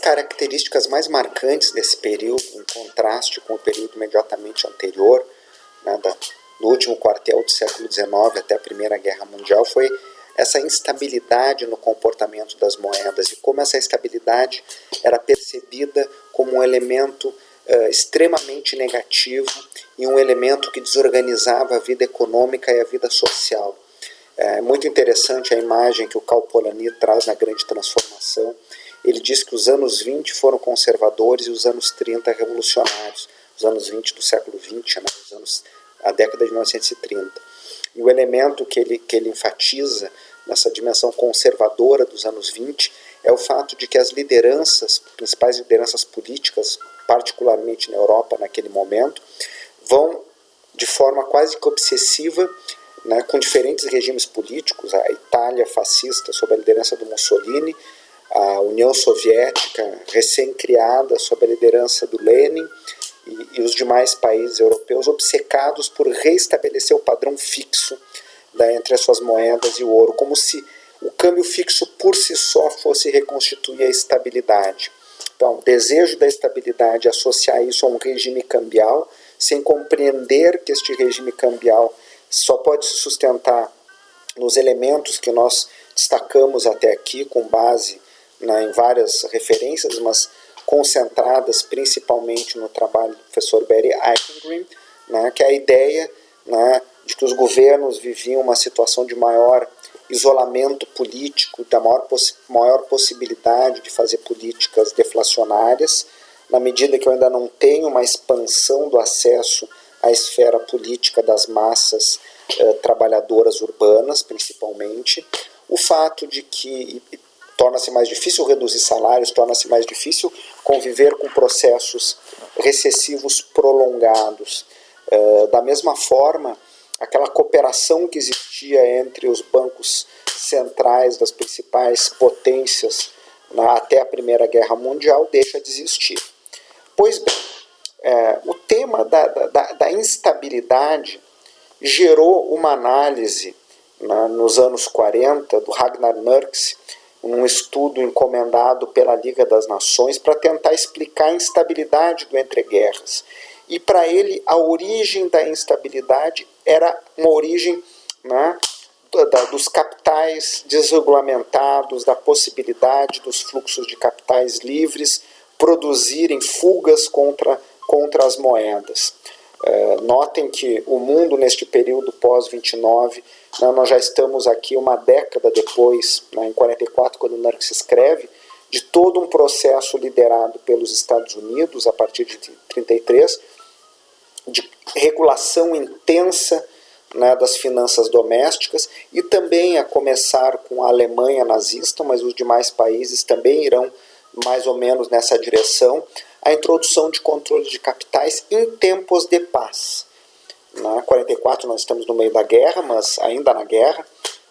características mais marcantes desse período, em contraste com o período imediatamente anterior, né, do último quartel do século XIX até a Primeira Guerra Mundial, foi essa instabilidade no comportamento das moedas e como essa instabilidade era percebida como um elemento extremamente negativo e um elemento que desorganizava a vida econômica e a vida social. É muito interessante a imagem que o Karl Polanyi traz na Grande Transformação. Ele diz que os anos 20 foram conservadores e os anos 30 revolucionários. Os anos 20 do século XX, né, a década de 1930. E o elemento que ele enfatiza nessa dimensão conservadora dos anos 20 é o fato de que as lideranças, principais lideranças políticas, particularmente na Europa naquele momento, vão de forma quase que obsessiva, né, com diferentes regimes políticos, a Itália fascista sob a liderança do Mussolini, a União Soviética recém-criada sob a liderança do Lenin e os demais países europeus obcecados por reestabelecer o padrão fixo entre as suas moedas e o ouro, como se o câmbio fixo por si só fosse reconstituir a estabilidade. Então, o desejo da estabilidade, associar isso a um regime cambial, sem compreender que este regime cambial só pode se sustentar nos elementos que nós destacamos até aqui, com base em várias referências, mas concentradas principalmente no trabalho do professor Barry Eichengreen, né, que é a ideia, né, de que os governos viviam uma situação de maior isolamento político, da maior possibilidade de fazer políticas deflacionárias, na medida que eu ainda não tenho uma expansão do acesso à esfera política das massas trabalhadoras urbanas, principalmente, o fato de que torna-se mais difícil reduzir salários, torna-se mais difícil conviver com processos recessivos prolongados. Da mesma forma, aquela cooperação que existia entre os bancos centrais das principais potências até a Primeira Guerra Mundial deixa de existir. Pois bem, o tema da instabilidade gerou uma análise nos anos 40 do Ragnar Nurkse, um estudo encomendado pela Liga das Nações para tentar explicar a instabilidade do entreguerras. E para ele, a origem da instabilidade era uma origem, né, dos capitais desregulamentados, da possibilidade dos fluxos de capitais livres produzirem fugas contra as moedas. Notem que o mundo neste período pós-29, nós já estamos aqui uma década depois, em 44, quando Nurkse escreve, de todo um processo liderado pelos Estados Unidos, a partir de 33, de regulação intensa, né, das finanças domésticas, e também a começar com a Alemanha nazista, mas os demais países também irão mais ou menos nessa direção, a introdução de controle de capitais em tempos de paz. Na 44 nós estamos no meio da guerra, mas ainda na guerra,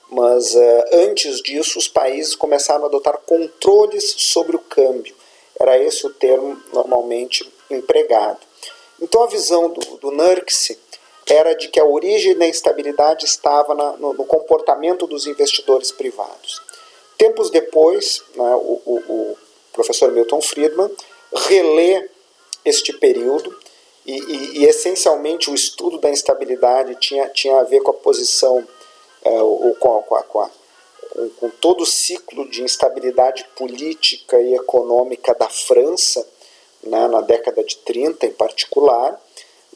mas antes disso os países começaram a adotar controles sobre o câmbio. Era esse o termo normalmente empregado. Então a visão do Nurkse era de que a origem da instabilidade estava no comportamento dos investidores privados. Tempos depois, né, o professor Milton Friedman relê este período e essencialmente o estudo da instabilidade tinha a ver com a posição, com todo o ciclo de instabilidade política e econômica da França, né, na década de 30 em particular,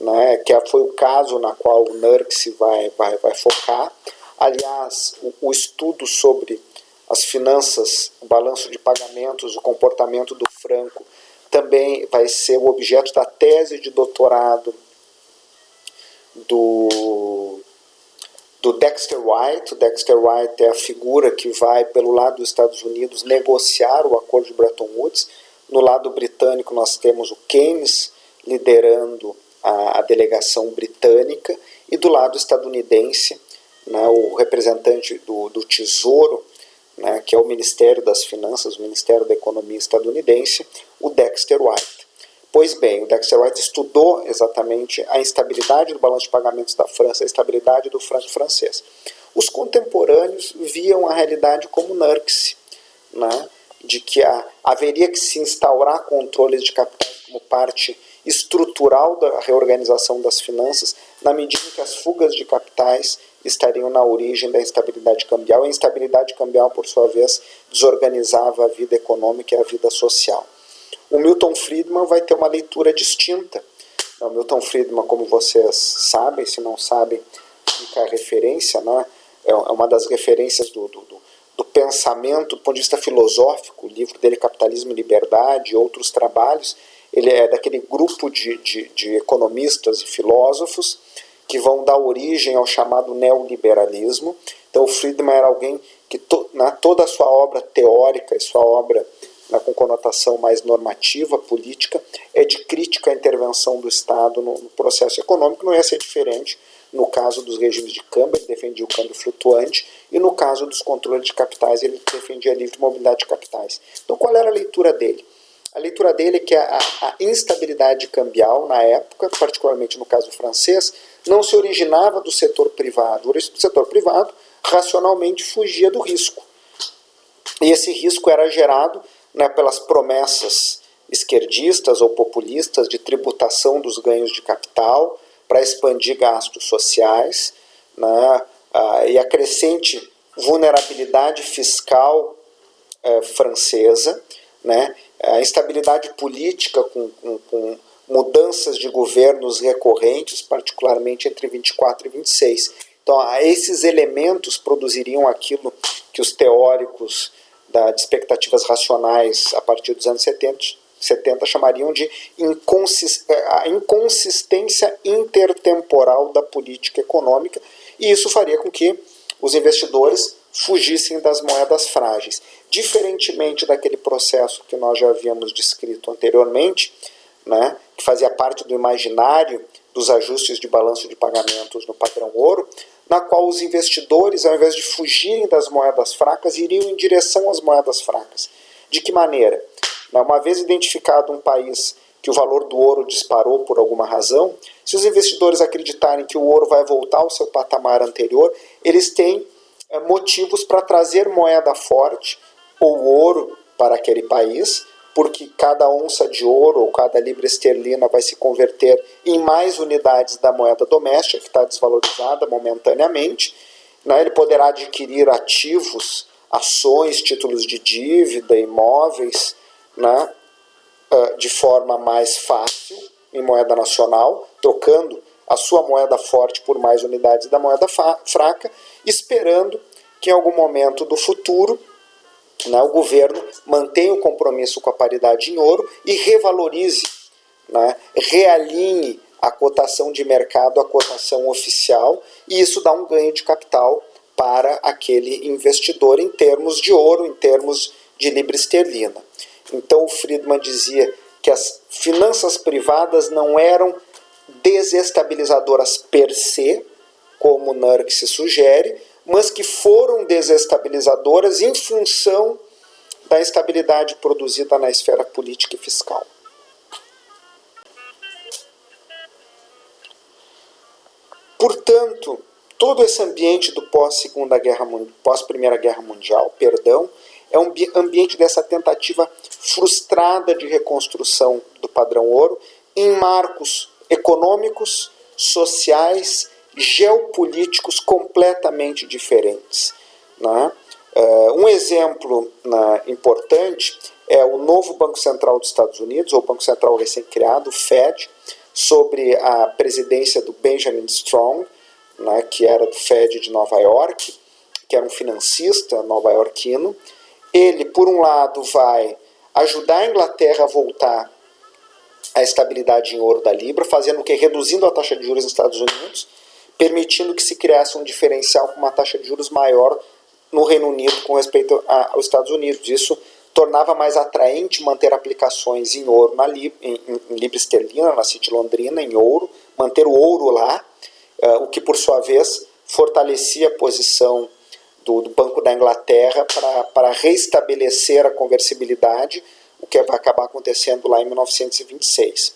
né, que foi o caso na qual o Nurkse vai focar. Aliás, o estudo sobre as finanças, o balanço de pagamentos, o comportamento do franco, também vai ser o objeto da tese de doutorado do Dexter White. O Dexter White é a figura que vai, pelo lado dos Estados Unidos, negociar o acordo de Bretton Woods. No lado britânico nós temos o Keynes liderando a delegação britânica, e do lado estadunidense, né, o representante do Tesouro, né, que é o Ministério das Finanças, o Ministério da Economia estadunidense, o Dexter White. Pois bem, o Dexter White estudou exatamente a instabilidade do balanço de pagamentos da França, a estabilidade do franco francês. Os contemporâneos viam a realidade como Nurkse, né, de que haveria que se instaurar controles de capitais como parte estrutural da reorganização das finanças, na medida em que as fugas de capitais estariam na origem da instabilidade cambial. A instabilidade cambial, por sua vez, desorganizava a vida econômica e a vida social. O Milton Friedman vai ter uma leitura distinta. O Milton Friedman, como vocês sabem, se não sabem, fica a referência, né? É uma das referências do pensamento, do ponto de vista filosófico, o livro dele, Capitalismo e Liberdade, e outros trabalhos. Ele é daquele grupo de economistas e filósofos que vão dar origem ao chamado neoliberalismo. Então, o Friedman era alguém que toda a sua obra teórica e sua obra com conotação mais normativa, política, é de crítica à intervenção do Estado no processo econômico. Não ia ser diferente no caso dos regimes de câmbio, ele defendia o câmbio flutuante, e no caso dos controles de capitais, ele defendia a livre mobilidade de capitais. Então, qual era a leitura dele? A leitura dele é que a instabilidade cambial, na época, particularmente no caso francês, não se originava do setor privado. O setor privado racionalmente fugia do risco. E esse risco era gerado, né, pelas promessas esquerdistas ou populistas de tributação dos ganhos de capital para expandir gastos sociais, né, e a crescente vulnerabilidade fiscal francesa, né, a instabilidade política com mudanças de governos recorrentes, particularmente entre 24 e 26. Então, esses elementos produziriam aquilo que os teóricos de expectativas racionais a partir dos anos 70 chamariam de a inconsistência intertemporal da política econômica, e isso faria com que os investidores fugissem das moedas frágeis. Diferentemente daquele processo que nós já havíamos descrito anteriormente, né, que fazia parte do imaginário dos ajustes de balanço de pagamentos no padrão ouro, na qual os investidores, ao invés de fugirem das moedas fracas, iriam em direção às moedas fracas. De que maneira? Uma vez identificado um país que o valor do ouro disparou por alguma razão, se os investidores acreditarem que o ouro vai voltar ao seu patamar anterior, eles têm motivos para trazer moeda forte ou ouro para aquele país, porque cada onça de ouro ou cada libra esterlina vai se converter em mais unidades da moeda doméstica, que está desvalorizada momentaneamente. Ele poderá adquirir ativos, ações, títulos de dívida, imóveis, né, de forma mais fácil, em moeda nacional, trocando a sua moeda forte por mais unidades da moeda fraca, esperando que em algum momento do futuro, né, o governo mantenha o compromisso com a paridade em ouro e revalorize, né, realinhe a cotação de mercado à cotação oficial, e isso dá um ganho de capital para aquele investidor em termos de ouro, em termos de libra esterlina. Então o Friedman dizia que as finanças privadas não eram desestabilizadoras per se, como Nurk se sugere, mas que foram desestabilizadoras em função da instabilidade produzida na esfera política e fiscal. Portanto, todo esse ambiente do pós-Primeira Guerra Mundial, é um ambiente dessa tentativa frustrada de reconstrução do padrão ouro em marcos econômicos, sociais, geopolíticos completamente diferentes, né? Um exemplo importante é o novo Banco Central dos Estados Unidos, ou Banco Central recém-criado, o Fed, sobre a presidência do Benjamin Strong, né, que era do Fed de Nova York, que era um financista nova-iorquino. Ele, por um lado, vai ajudar a Inglaterra a voltar à estabilidade em ouro da Libra, fazendo o que? Reduzindo a taxa de juros nos Estados Unidos, permitindo que se criasse um diferencial com uma taxa de juros maior no Reino Unido com respeito aos Estados Unidos. Isso tornava mais atraente manter aplicações em ouro em libra esterlina, na City londrina, em ouro, manter o ouro lá, o que por sua vez fortalecia a posição do Banco da Inglaterra para reestabelecer a conversibilidade, o que vai acabar acontecendo lá em 1926.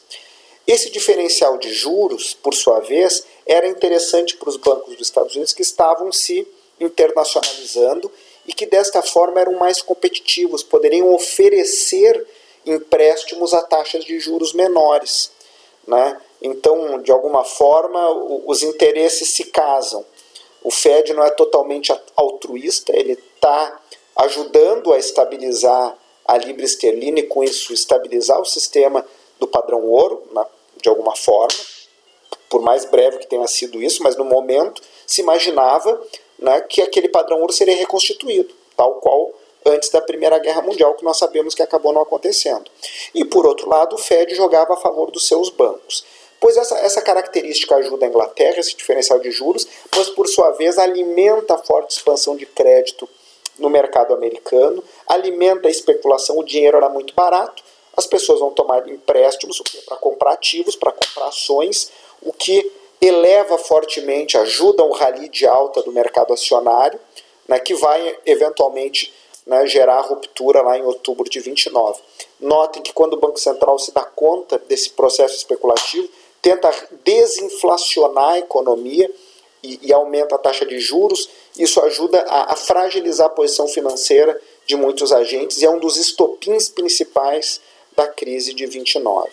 Esse diferencial de juros, por sua vez, era interessante para os bancos dos Estados Unidos que estavam se internacionalizando e que desta forma eram mais competitivos, poderiam oferecer empréstimos a taxas de juros menores, né? Então, de alguma forma, os interesses se casam. O Fed não é totalmente altruísta, ele está ajudando a estabilizar a libra esterlina e, com isso, estabilizar o sistema do padrão ouro, de alguma forma, por mais breve que tenha sido isso, mas no momento se imaginava, né, que aquele padrão ouro seria reconstituído, tal qual antes da Primeira Guerra Mundial, que nós sabemos que acabou não acontecendo. E, por outro lado, o Fed jogava a favor dos seus bancos. Pois essa característica ajuda a Inglaterra, esse diferencial de juros, mas, por sua vez, alimenta a forte expansão de crédito no mercado americano, alimenta a especulação, o dinheiro era muito barato, as pessoas vão tomar empréstimos para comprar ativos, para comprar ações, o que eleva fortemente, ajuda o rally de alta do mercado acionário, né, que vai eventualmente, né, gerar ruptura lá em outubro de 29. Notem que quando o Banco Central se dá conta desse processo especulativo, tenta desinflacionar a economia e aumenta a taxa de juros, isso ajuda a fragilizar a posição financeira de muitos agentes e é um dos estopins principais da crise de 29.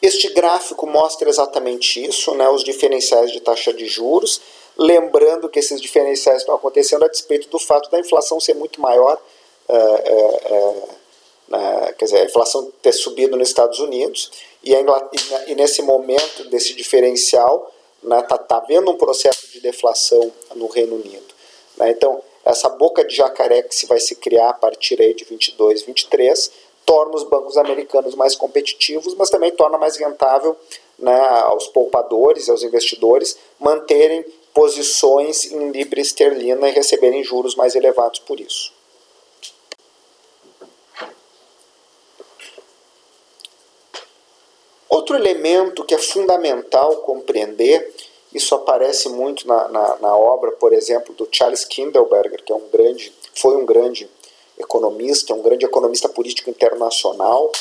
Este gráfico mostra exatamente isso, né, os diferenciais de taxa de juros, lembrando que esses diferenciais estão acontecendo a despeito do fato da inflação ser muito maior, quer dizer, a inflação ter subido nos Estados Unidos, e nesse momento desse diferencial está havendo um processo de deflação no Reino Unido. Né? Então, essa boca de jacaré que vai se criar a partir aí de 22, 23, torna os bancos americanos mais competitivos, mas também torna mais rentável, né, aos poupadores e aos investidores manterem posições em libra esterlina e receberem juros mais elevados por isso. Outro elemento que é fundamental compreender, isso aparece muito na obra, por exemplo, do Charles Kindleberger, que foi um grande economista, um grande economista político internacional,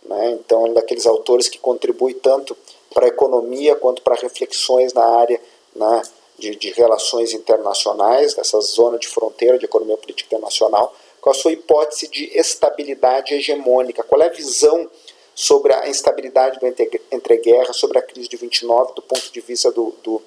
né? Então é um daqueles autores que contribui tanto para a economia quanto para reflexões na área, né, de relações internacionais, dessa zona de fronteira de economia política internacional, com a sua hipótese de estabilidade hegemônica. Qual é a visão sobre a instabilidade do entreguerras, sobre a crise de 29, do ponto de vista do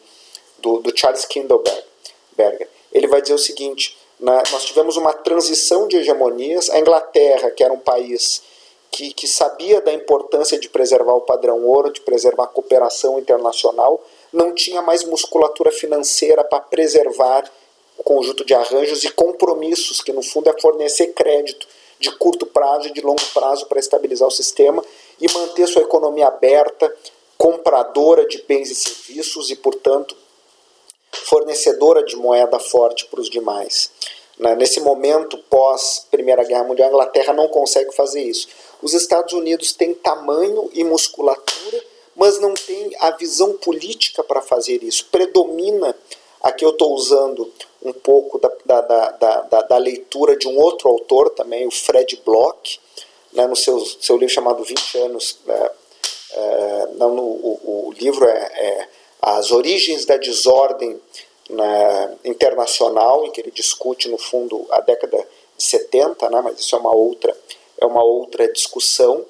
Charles Kindleberger? Ele vai dizer o seguinte: nós tivemos uma transição de hegemonias. A Inglaterra, que era um país que sabia da importância de preservar o padrão ouro, de preservar a cooperação internacional, não tinha mais musculatura financeira para preservar o conjunto de arranjos e compromissos, que no fundo é fornecer crédito de curto prazo e de longo prazo para estabilizar o sistema e manter sua economia aberta, compradora de bens e serviços e, portanto, fornecedora de moeda forte para os demais. Nesse momento, pós Primeira Guerra Mundial, a Inglaterra não consegue fazer isso. Os Estados Unidos têm tamanho e musculatura, mas não tem a visão política para fazer isso. Predomina, aqui eu estou usando um pouco da leitura de um outro autor também, o Fred Bloch, né, no seu livro chamado 20 anos, o livro é As Origens da Desordem Internacional, em que ele discute, no fundo, a década de 70, né, mas isso é uma outra discussão,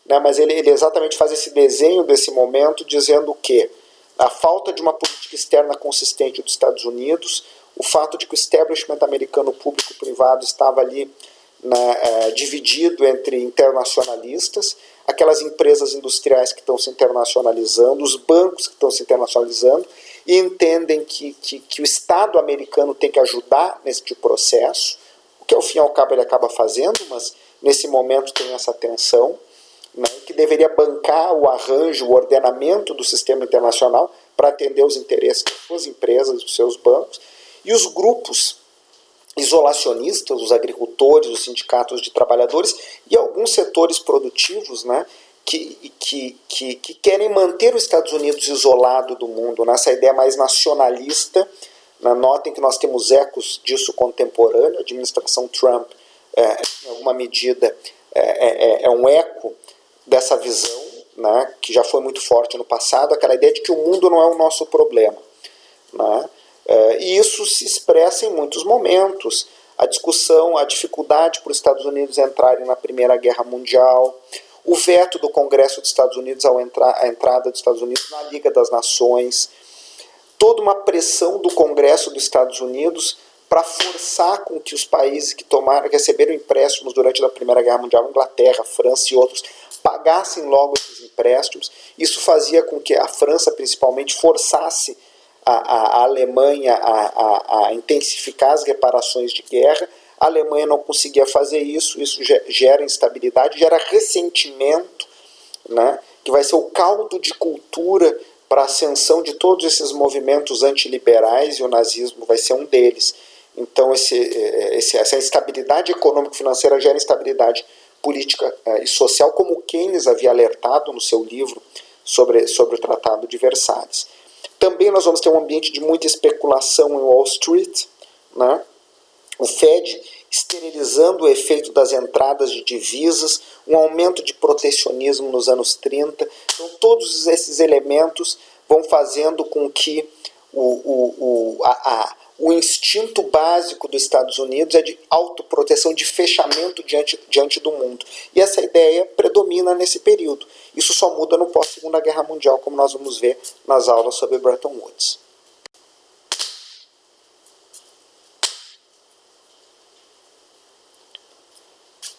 né, mas ele exatamente faz esse desenho desse momento, dizendo que a falta de uma política externa consistente dos Estados Unidos, o fato de que o establishment americano público e privado estava ali, né, dividido entre internacionalistas, aquelas empresas industriais que estão se internacionalizando, os bancos que estão se internacionalizando, e entendem que o Estado americano tem que ajudar nesse processo, o que ao fim e ao cabo ele acaba fazendo, mas nesse momento tem essa tensão, né, que deveria bancar o arranjo, o ordenamento do sistema internacional para atender os interesses das suas empresas, dos seus bancos, e os grupos isolacionistas, os agricultores, os sindicatos de trabalhadores e alguns setores produtivos, né, que querem manter os Estados Unidos isolado do mundo, nessa ideia mais nacionalista. Notem que nós temos ecos disso contemporâneo. A administração Trump, em alguma medida, é um eco dessa visão, né, que já foi muito forte no passado, aquela ideia de que o mundo não é o nosso problema. né? E isso se expressa em muitos momentos. A discussão, a dificuldade para os Estados Unidos entrarem na Primeira Guerra Mundial, o veto do Congresso dos Estados Unidos à entrada dos Estados Unidos na Liga das Nações, toda uma pressão do Congresso dos Estados Unidos para forçar com que os países que receberam empréstimos durante a Primeira Guerra Mundial, Inglaterra, França e outros, pagassem logo esses empréstimos. Isso fazia com que a França, principalmente, forçasse a Alemanha a intensificar as reparações de guerra. A Alemanha não conseguia fazer isso gera instabilidade, gera ressentimento, né, que vai ser o caldo de cultura para a ascensão de todos esses movimentos antiliberais, e o nazismo vai ser um deles. Então essa instabilidade econômico-financeira gera instabilidade política e social, como Keynes havia alertado no seu livro sobre o Tratado de Versalhes. Também nós vamos ter um ambiente de muita especulação em Wall Street, né? O Fed esterilizando o efeito das entradas de divisas, um aumento de protecionismo nos anos 30. Então todos esses elementos vão fazendo com que o instinto básico dos Estados Unidos é de autoproteção, de fechamento diante do mundo. E essa ideia predomina nesse período. Isso só muda no pós-Segunda Guerra Mundial, como nós vamos ver nas aulas sobre Bretton Woods.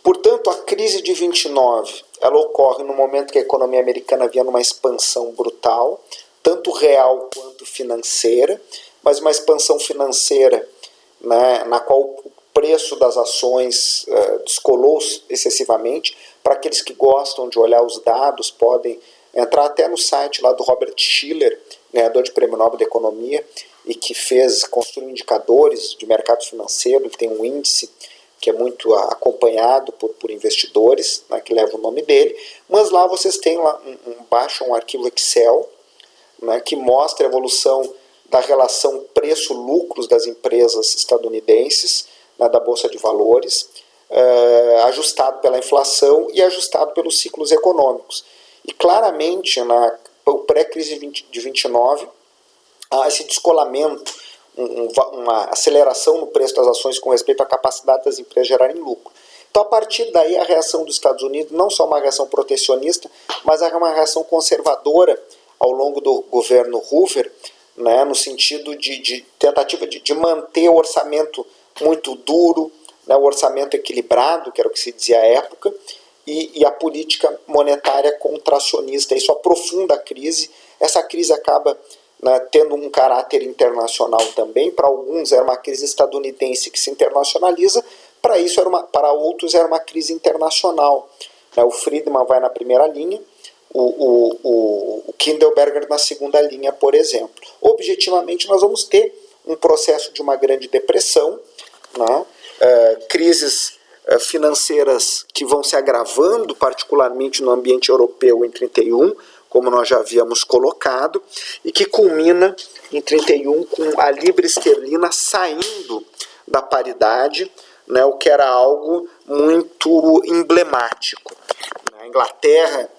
Portanto, a crise de 29, ela ocorre no momento que a economia americana vinha numa expansão brutal, tanto real quanto financeira, mas uma expansão financeira, né, na qual o preço das ações descolou excessivamente. Para aqueles que gostam de olhar os dados, podem entrar até no site lá do Robert Shiller, ganhador de Prêmio Nobel da Economia, e que construiu indicadores de mercado financeiro. Ele tem um índice que é muito acompanhado por investidores, né, que leva o nome dele, mas lá vocês têm baixam um arquivo Excel, né, que mostra a evolução da relação preço-lucros das empresas estadunidenses, né, da Bolsa de Valores, ajustado pela inflação e ajustado pelos ciclos econômicos. E claramente, na pré-crise de 29, há esse descolamento, uma aceleração no preço das ações com respeito à capacidade das empresas gerarem lucro. Então, a partir daí, a reação dos Estados Unidos não só uma reação protecionista, mas é uma reação conservadora ao longo do governo Hoover, né, no sentido de tentativa de manter o orçamento muito duro, né, o orçamento equilibrado, que era o que se dizia à época, e a política monetária contracionista. Isso aprofunda a crise. Essa crise acaba, né, tendo um caráter internacional também. Para alguns era uma crise estadunidense que se internacionaliza, para outros era uma crise internacional. O Friedman vai na primeira linha, o Kindleberger na segunda linha, por exemplo. Objetivamente, nós vamos ter um processo de uma grande depressão, né, crises financeiras que vão se agravando, particularmente no ambiente europeu em 31, como nós já havíamos colocado, e que culmina em 31 com a libra esterlina saindo da paridade, né, o que era algo muito emblemático. A Inglaterra,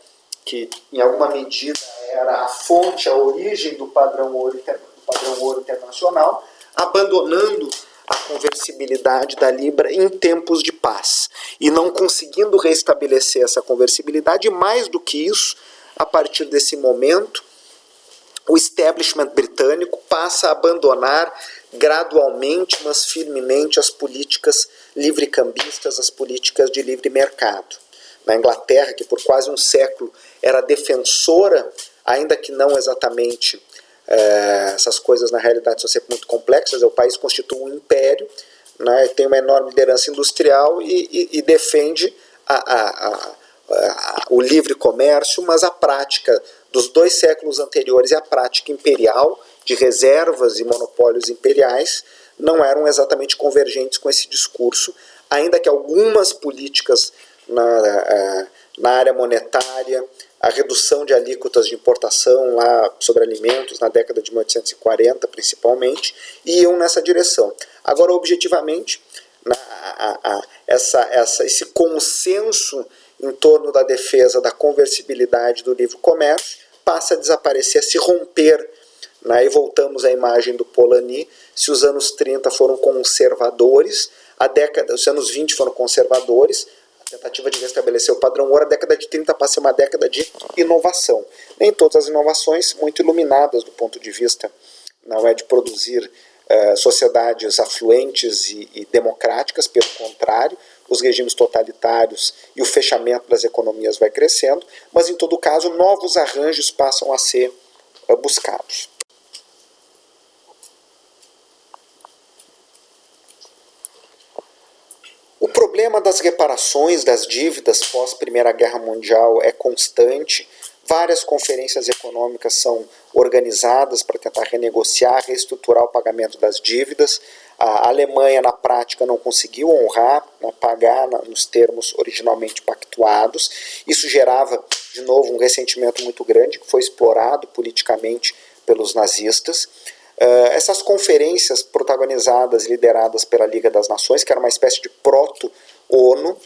que em alguma medida era a fonte, a origem do padrão ouro internacional, abandonando a conversibilidade da libra em tempos de paz e não conseguindo restabelecer essa conversibilidade. E mais do que isso, a partir desse momento, o establishment britânico passa a abandonar gradualmente, mas firmemente, as políticas livre-cambistas, as políticas de livre mercado. Na Inglaterra, que por quase um século era defensora, ainda que não exatamente, essas coisas na realidade são sempre muito complexas, o país constitui um império, né, tem uma enorme liderança industrial e defende o livre comércio, mas a prática dos 2 séculos anteriores e a prática imperial de reservas e monopólios imperiais não eram exatamente convergentes com esse discurso, ainda que algumas políticas na área monetária, a redução de alíquotas de importação lá sobre alimentos na década de 1840 principalmente, iam nessa direção. Agora, objetivamente, esse consenso em torno da defesa da conversibilidade do livre comércio passa a desaparecer, a se romper Né? E voltamos à imagem do Polanyi, se os anos 30 foram conservadores, os anos 20 foram conservadores, a tentativa de restabelecer o padrão ouro, a década de 30 passa a ser uma década de inovação. Nem todas as inovações muito iluminadas do ponto de vista, não é de produzir sociedades afluentes e democráticas, pelo contrário, os regimes totalitários e o fechamento das economias vai crescendo, mas em todo caso novos arranjos passam a ser buscados. O problema das reparações das dívidas pós-Primeira Guerra Mundial é constante. Várias conferências econômicas são organizadas para tentar renegociar, reestruturar o pagamento das dívidas. A Alemanha, na prática, não conseguiu honrar, pagar nos termos originalmente pactuados. Isso gerava, de novo, um ressentimento muito grande, que foi explorado politicamente pelos nazistas. Essas conferências protagonizadas e lideradas pela Liga das Nações, que era uma espécie de proto-ONU,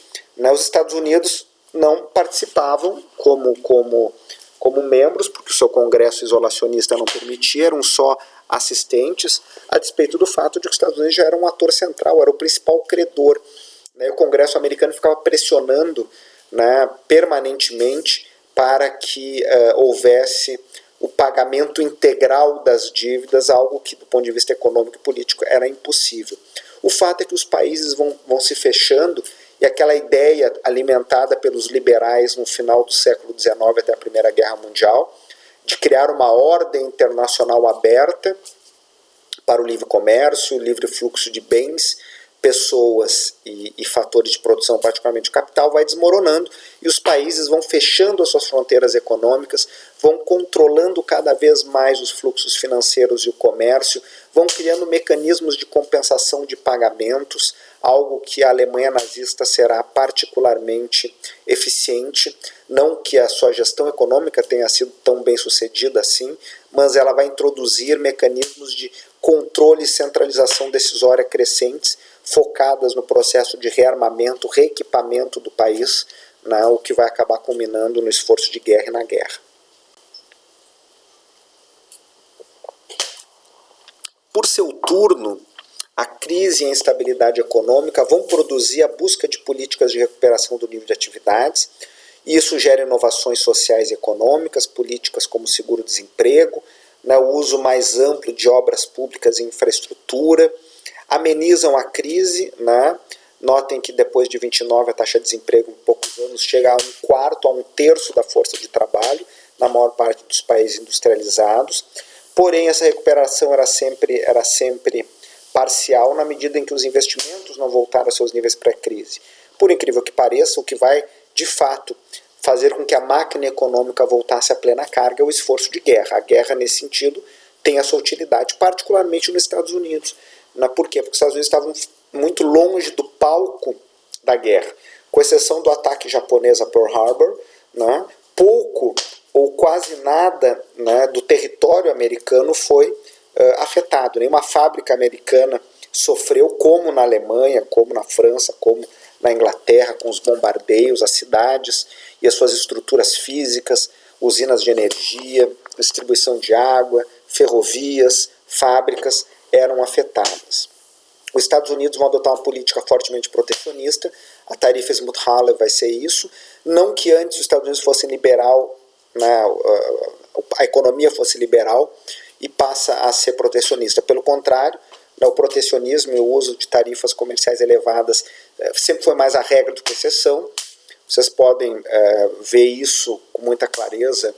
os Estados Unidos não participavam como membros, porque o seu congresso isolacionista não permitia, eram só assistentes, a despeito do fato de que os Estados Unidos já era um ator central, era o principal credor. O Congresso americano ficava pressionando permanentemente para que houvesse o pagamento integral das dívidas, algo que, do ponto de vista econômico e político, era impossível. O fato é que os países vão se fechando e aquela ideia alimentada pelos liberais no final do século XIX até a Primeira Guerra Mundial, de criar uma ordem internacional aberta para o livre comércio, o livre fluxo de bens, pessoas e fatores de produção, particularmente o capital, vai desmoronando e os países vão fechando as suas fronteiras econômicas, vão controlando cada vez mais os fluxos financeiros e o comércio, vão criando mecanismos de compensação de pagamentos, algo que a Alemanha nazista será particularmente eficiente. Não que a sua gestão econômica tenha sido tão bem sucedida assim, mas ela vai introduzir mecanismos de controle e centralização decisória crescentes, focadas no processo de rearmamento, reequipamento do país, o que vai acabar culminando no esforço de guerra e na guerra. Por seu turno, a crise e a instabilidade econômica vão produzir a busca de políticas de recuperação do nível de atividades, e isso gera inovações sociais e econômicas, políticas como seguro-desemprego, o uso mais amplo de obras públicas e infraestrutura, amenizam a crise. Notem que depois de 29 a taxa de desemprego em poucos anos chega a 1/4 a 1/3 da força de trabalho na maior parte dos países industrializados. Porém, essa recuperação era sempre parcial na medida em que os investimentos não voltaram aos seus níveis pré-crise. Por incrível que pareça, o que vai, de fato, fazer com que a máquina econômica voltasse à plena carga é o esforço de guerra. A guerra, nesse sentido, tem a sua utilidade, particularmente nos Estados Unidos. Por quê? Porque os Estados Unidos estavam muito longe do palco da guerra. Com exceção do ataque japonês a Pearl Harbor, pouco ou quase nada do território americano foi afetado. Nenhuma fábrica americana sofreu, como na Alemanha, como na França, como na Inglaterra, com os bombardeios, as cidades e as suas estruturas físicas, usinas de energia, distribuição de água, ferrovias, fábricas eram afetadas. Os Estados Unidos vão adotar uma política fortemente protecionista, a tarifa Smoot-Hawley vai ser isso, não que antes os Estados Unidos fossem liberal, a economia fosse liberal e passa a ser protecionista. Pelo contrário, o protecionismo e o uso de tarifas comerciais elevadas sempre foi mais a regra do que a exceção. Vocês podem ver isso com muita clareza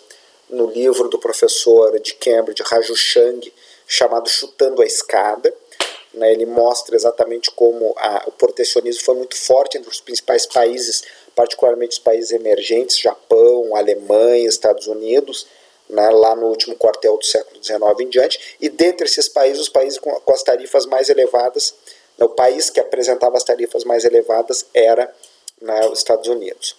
no livro do professor de Cambridge, Raju Chang, chamado Chutando a Escada. Ele mostra exatamente como o protecionismo foi muito forte entre os principais países, particularmente os países emergentes, Japão, Alemanha, Estados Unidos, lá no último quartel do século XIX em diante, e dentre esses países, os países com as tarifas mais elevadas, o país que apresentava as tarifas mais elevadas era os Estados Unidos.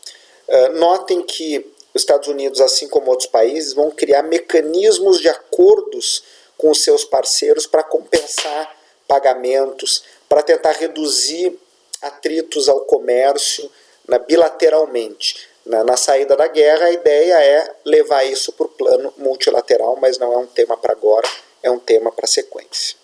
Notem que os Estados Unidos, assim como outros países, vão criar mecanismos de acordos com os seus parceiros para compensar pagamentos, para tentar reduzir atritos ao comércio bilateralmente. Na saída da guerra, a ideia é levar isso para o plano multilateral, mas não é um tema para agora, é um tema para sequência.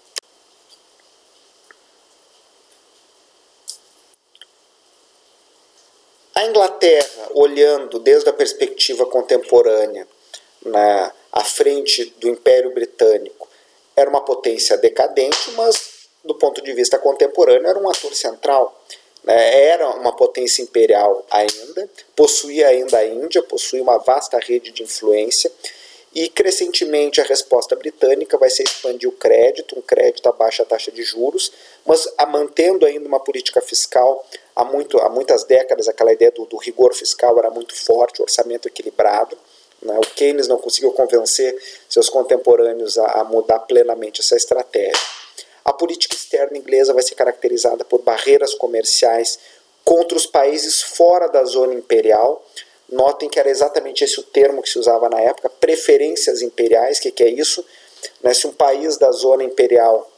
A Inglaterra, olhando desde a perspectiva contemporânea, à frente do Império Britânico, era uma potência decadente, mas do ponto de vista contemporâneo era um ator central. Era uma potência imperial ainda, possuía ainda a Índia, possuía uma vasta rede de influência, e crescentemente a resposta britânica vai ser expandir o crédito, um crédito a baixa taxa de juros, mas mantendo ainda uma política fiscal. Há muitas décadas aquela ideia do rigor fiscal era muito forte, o orçamento equilibrado. O Keynes não conseguiu convencer seus contemporâneos a mudar plenamente essa estratégia. A política externa inglesa vai ser caracterizada por barreiras comerciais contra os países fora da zona imperial. Notem que era exatamente esse o termo que se usava na época, preferências imperiais. O que é isso? Se um país da zona imperial,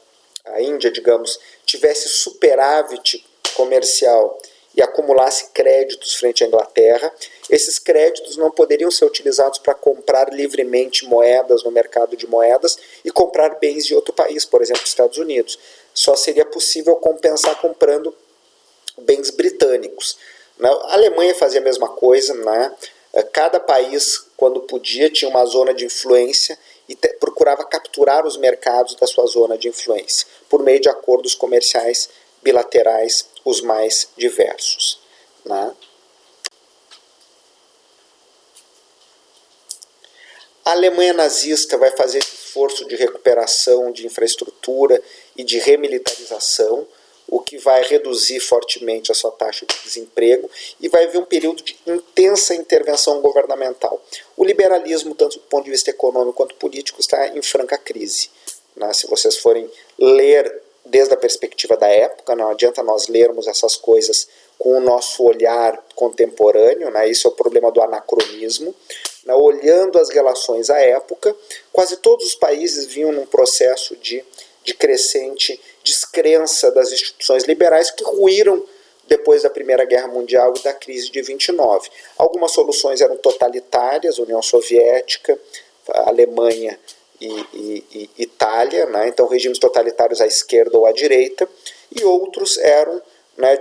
a Índia, digamos, tivesse superávit comercial e acumulasse créditos frente à Inglaterra, esses créditos não poderiam ser utilizados para comprar livremente moedas no mercado de moedas e comprar bens de outro país, por exemplo, Estados Unidos. Só seria possível compensar comprando bens britânicos. A Alemanha fazia a mesma coisa, Cada país, quando podia, tinha uma zona de influência e procurava capturar os mercados da sua zona de influência, por meio de acordos comerciais bilaterais os mais diversos. A Alemanha nazista vai fazer esse esforço de recuperação de infraestrutura e de remilitarização, o que vai reduzir fortemente a sua taxa de desemprego e vai haver um período de intensa intervenção governamental. O liberalismo, tanto do ponto de vista econômico quanto político, está em franca crise. Se vocês forem ler desde a perspectiva da época, não adianta nós lermos essas coisas com o nosso olhar contemporâneo, isso é o problema do anacronismo. Olhando as relações à época, quase todos os países vinham num processo de crescente descrença das instituições liberais que ruíram depois da Primeira Guerra Mundial e da crise de 29. Algumas soluções eram totalitárias, União Soviética, Alemanha e Itália, então regimes totalitários à esquerda ou à direita, e outros eram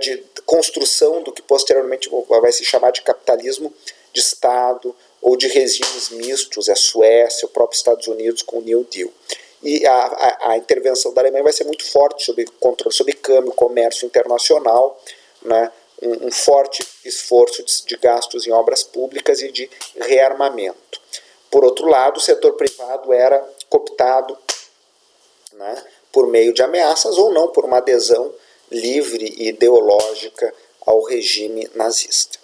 de construção do que posteriormente vai se chamar de capitalismo de Estado ou de regimes mistos, a Suécia, o próprio Estados Unidos com o New Deal. E a intervenção da Alemanha vai ser muito forte sobre controle sobre câmbio, comércio internacional, um forte esforço de gastos em obras públicas e de rearmamento. Por outro lado, o setor privado era cooptado por meio de ameaças ou não, por uma adesão livre e ideológica ao regime nazista.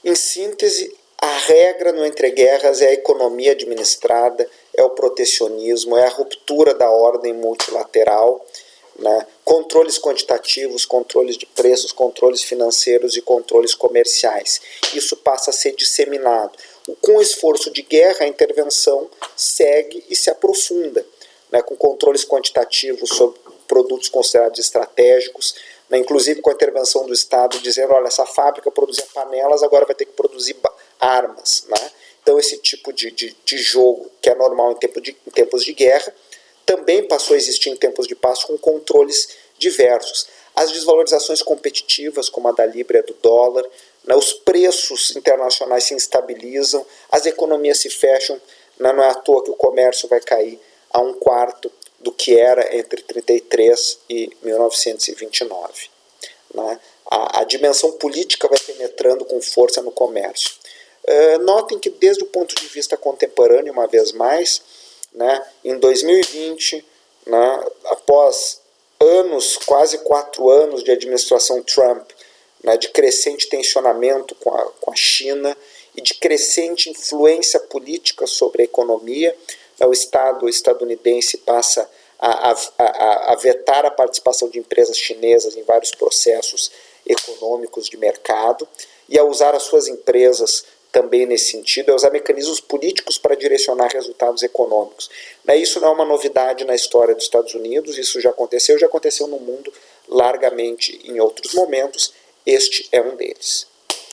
Em síntese, a regra no entreguerras é a economia administrada, é o protecionismo, é a ruptura da ordem multilateral, controles quantitativos, controles de preços, controles financeiros e controles comerciais. Isso passa a ser disseminado. Com o esforço de guerra, a intervenção segue e se aprofunda, com controles quantitativos sobre produtos considerados estratégicos, inclusive com a intervenção do Estado, dizendo, olha, essa fábrica produzia panelas, agora vai ter que produzir armas. Então esse tipo de jogo, que é normal em tempos de guerra, também passou a existir em tempos de paz com controles diversos. As desvalorizações competitivas, como a da libra e do dólar, os preços internacionais se instabilizam, as economias se fecham, não é à toa que o comércio vai cair a 1/4 do que era entre 1933 e 1929. A dimensão política vai penetrando com força no comércio. Notem que desde o ponto de vista contemporâneo, uma vez mais, em 2020, após quase 4 anos de administração Trump, de crescente tensionamento com a China e de crescente influência política sobre a economia, o Estado estadunidense passa a vetar a participação de empresas chinesas em vários processos econômicos de mercado e a usar as suas empresas também nesse sentido, a usar mecanismos políticos para direcionar resultados econômicos. Isso não é uma novidade na história dos Estados Unidos, isso já aconteceu no mundo largamente em outros momentos, este é um deles.